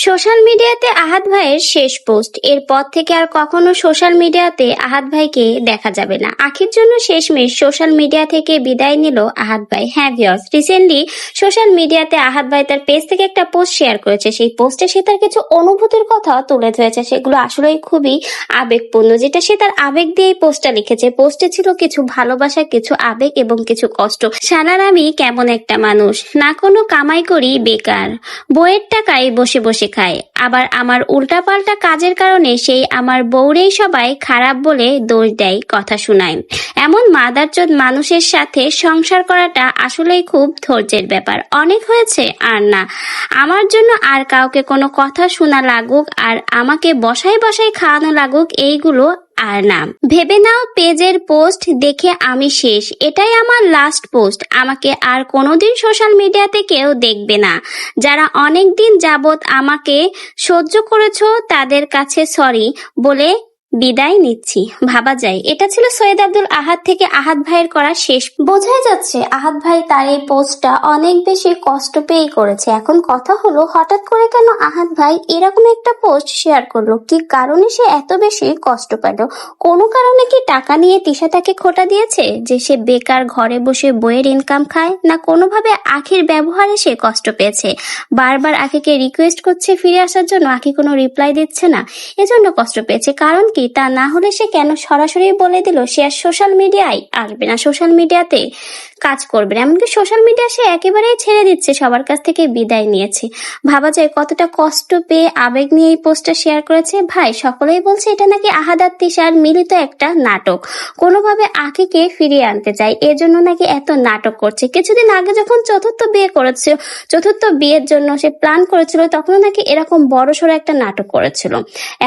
Social মিডিয়াতে আহাদ ভাইয়ের শেষ পোস্ট, এরপর থেকে আর কখনো সোশ্যাল মিডিয়াতে আহাদ ভাইকে দেখা যাবে না। আখির জন্য শেষমেশ সোশ্যাল মিডিয়া থেকে বিদায় নিল আহাদ ভাই। হ্যাঁ ভিউয়ার্স, রিসেন্টলি সোশ্যাল মিডিয়াতে আহাদ ভাই তার পেজ থেকে একটা পোস্ট শেয়ার করেছে। সেই পোস্টে সে তার কিছু অনুভূতির কথা তুলে ধরেছে, সেগুলো আসলেই খুবই আবেগপূর্ণ, যেটা সে তার আবেগ দিয়েই পোস্টটা লিখেছে। পোস্টে ছিল কিছু ভালোবাসা, কিছু আবেগ এবং কিছু কষ্ট। শালার আমি কেমন একটা মানুষ, না কোনো কামাই করি, বেকার, বইয়ের টাকায় বসে বসে খায়, আবার আমার উল্টাপাল্টা কাজের কারণে সেই আমার বউরেই সবাই খারাপ বলে দোষ দেয়, কথা শোনায়। এমন মাদারচোদ মানুষের সাথে সংসার করাটা আসলেই খুব ধৈর্যের ব্যাপার। অনেক হয়েছে, আর না, আমার জন্য আর কাউকে কোনো কথা শোনা লাগুক, আর আমাকে বসাই বসাই খাওয়ানো লাগুক, এইগুলো আর না। ভেবে নাও পেজের পোস্ট দেখে আমি শেষ, এটাই আমার লাস্ট পোস্ট। আমাকে আর কোনোদিন সোশ্যাল মিডিয়াতে কেউ দেখবে না। যারা অনেক দিন যাবত আমাকে সহ্য করেছো তাদের কাছে সরি বলে বিদায় নিচ্ছি। ভাবা যায় এটা ছিল সৈয়দ আব্দুল আহাদ থেকে আহাদ ভাইয়ের করা শেষ। বোঝাই যাচ্ছে আহাদ ভাই তার এই পোস্টটা অনেক বেশি কষ্ট পেয়েই করেছে। এখন কথা হলো, হঠাৎ করে কেন আহাদ ভাই এরকম একটা পোস্ট শেয়ার করলো? কি কারণে সে এত বেশি কষ্ট পেল? কোনো কারণে কি টাকা নিয়ে তিশা তাকে খোটা দিয়েছে যে সে বেকার ঘরে বসে বইয়ের ইনকাম খায়? না কোনোভাবে আখির ব্যবহারে সে কষ্ট পেয়েছে? বারবার আখিকে রিকোয়েস্ট করছে ফিরে আসার জন্য, আখি কোনো রিপ্লাই দিচ্ছে না, এজন্য কষ্ট পেয়েছে। কারণ কি? তা না হলে সে কেন সরাসরি বলে দিল সে আর সোশ্যাল মিডিয়ায় আসবে না, সোশ্যাল মিডিয়াতে কাজ করবে না। এমনকি সোশ্যাল মিডিয়া সে একেবারেই ছেড়ে দিচ্ছে, সবার কাছ থেকে বিদায় নিয়েছে। ভাবা যায় কতটা কষ্ট পেয়ে আবেগ নিয়ে এই পোস্টটা শেয়ার করেছে। ভাই, সকলেই বলছে এটা নাকি আহাদ আর তিশার মিলিত একটা নাটক, কোনোভাবে আখিকে ফিরিয়ে আনতে চায়, এজন্য নাকি এত নাটক করছে। কিছুদিন আগে যখন চতুর্থ বিয়ে করেছিল, চতুর্থ বিয়ের জন্য সে প্ল্যান করেছিল, তখনও নাকি এরকম বড়সড় একটা নাটক করেছিল।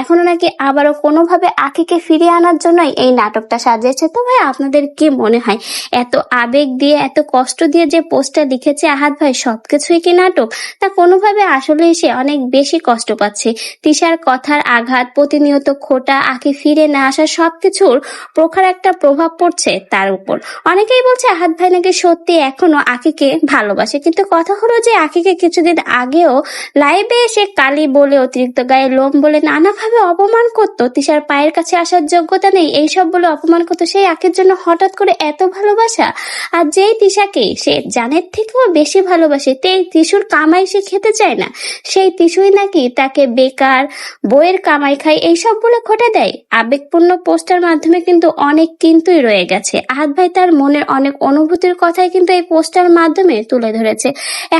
এখনো নাকি আবারও কোনোভাবে আখিকে ফিরিয়ে আনার জন্যই এই নাটকটা সাজিয়েছে। তো ভাই, আপনাদের কি মনে হয় এত আবেগ দিয়ে এত কষ্ট দিয়ে যে পোস্টটা লিখেছে আহাদ ভাই, সবকিছুই কি নাটক? তা কোনোভাবে আসলে সে অনেক বেশি কষ্ট পাচ্ছে। তিশার কথার আঘাত, প্রতিনিয়ত খোটা, আখি ফিরে না আসা, সবকিছুর প্রখর একটা প্রভাব পড়ছে তার উপর। অনেকেই বলছে আহাদ ভাই নাকি সত্যি এখনো আখিকে ভালোবাসে, কিন্তু কথা হলো যে আখিকে কিছুদিন আগেও লাইভে এসে কালি বলে, অতিরিক্ত গায়ে লোম বলে নানাভাবে অপমান করতো। তিশার পায়ের কাছে আসার যোগ্যতা নেই, এইসব বলে অপমান করতো। সেই আখির জন্য হঠাৎ করে এত ভালোবাসা? আর যেই তিশাকে সে জানের থেকেও বেশি ভালোবাসে, তিশুর কামাই সে খেতে চায় না, সেই তিশুই নাকি তাকে বেকার, বইয়ের কামাই খায়, এইসব বলে খোটা দেয়। আবেগপূর্ণ পোস্টার মাধ্যমে কিন্তু অনেক কিন্তুই রয়ে গেছে। আহাদ ভাই তার মনের অনেক অনুভূতির কথাই কিন্তু এই পোস্টার মাধ্যমে তুলে ধরেছে।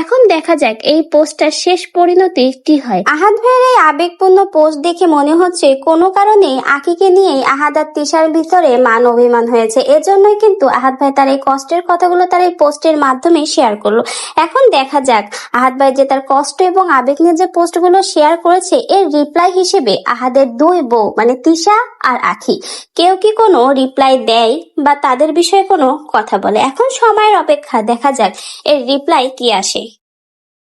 এখন দেখা যাক এই পোস্টার শেষ পরিণতি কি হয়। আহাদ ভাইয়ের এই আবেগপূর্ণ পোস্ট দেখে মনে হচ্ছে কোনো কারণে আখিকে নিয়েই আহাদ আর তিশার ভিতরে মান অভিমান হয়েছে। এজন্যই কিন্তু আহাদ ভাই তার এই কষ্টের কথাগুলো তার এই পোস্টের মাধ্যমে শেয়ার করলো। এখন দেখা যাক আহাদ ভাই যে তার কষ্ট এবং আবেগ নিয়ে যে পোস্টগুলো শেয়ার করেছে, এর রিপ্লাই হিসেবে আহাদের দুই বউ মানে তিশা আর আখি কেউ কি কোনো রিপ্লাই দেয় বা তাদের বিষয়ে কোনো কথা বলে? এখন সময়ের অপেক্ষা, দেখা যাক এর রিপ্লাই কি আসে।